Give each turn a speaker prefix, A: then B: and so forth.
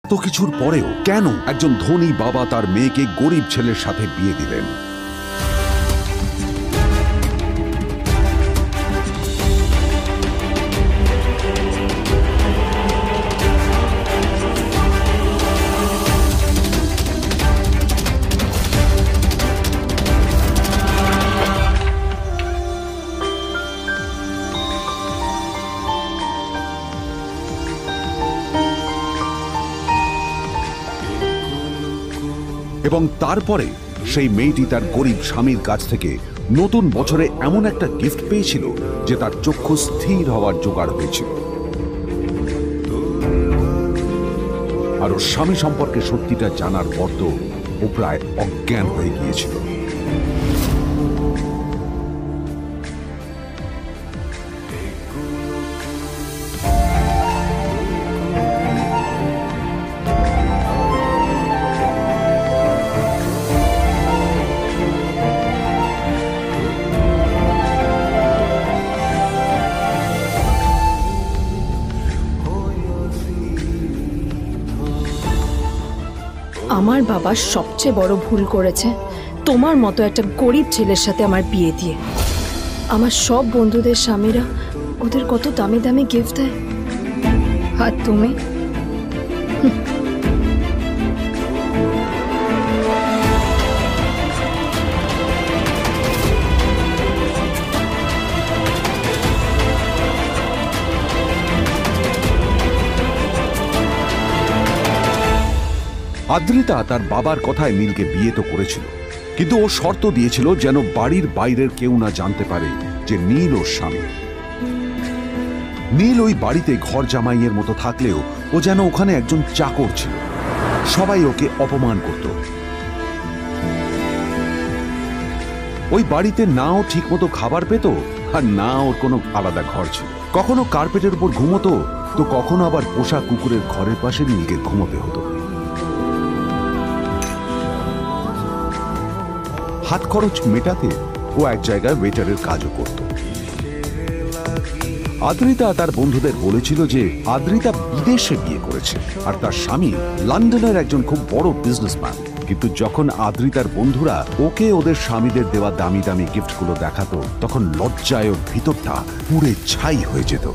A: এত কিছুর পরেও কেন একজন ধনী বাবা তার মেয়েকে গরিব ছেলের সাথে বিয়ে দিলেন? এবং তারপরে সেই মেয়েটি তার গরিব স্বামীর কাছ থেকে নতুন বছরে এমন একটা গিফট পেয়েছিল যে তার চক্ষু স্থির হওয়ার জোগাড় হয়েছিল। আর ওর স্বামী সম্পর্কে সত্যিটা জানার পর তো ও প্রায় অজ্ঞান হয়ে গিয়েছিল।
B: আমার বাবা সবচেয়ে বড় ভুল করেছে তোমার মতো একটা গরিব ছেলের সাথে আমার বিয়ে দিয়ে। আমার সব বন্ধুদের স্বামীরা ওদের কত দামি দামি গিফট দেয়, আর তুমি
A: আদ্রিতা তার বাবার কথায় নীলকে বিয়ে তো করেছিল, কিন্তু ও শর্ত দিয়েছিল যেন বাড়ির বাইরের কেউ না জানতে পারে যে নীল ওর স্বামী। নীল ওই বাড়িতে ঘর জামাইয়ের মতো থাকলেও ও যেন ওখানে একজন চাকর ছিল। সবাই ওকে অপমান করত। ওই বাড়িতে না ও ঠিক মতো খাবার পেত, আর না ওর কোনো আলাদা ঘর ছিল। কখনো কার্পেটের উপর ঘুমোতো, তো কখনো আবার পোষা কুকুরের ঘরের পাশে নীলকে ঘুমোতে হতো। হাত খরচ মেটাতে ও এক জায়গায় ওয়েটারের কাজও করত। আদ্রিতা তার বন্ধুদের বলেছিল যে আদ্রিতা বিদেশে বিয়ে করেছে আর তার স্বামী লন্ডনের একজন খুব বড় বিজনেসম্যান। কিন্তু যখন আদ্রিতার বন্ধুরা ওকে ওদের স্বামীদের দেওয়া দামি দামি গিফটগুলো দেখাতো, তখন লজ্জায় ওর ভিতরটা পুড়ে ছাই হয়ে যেত।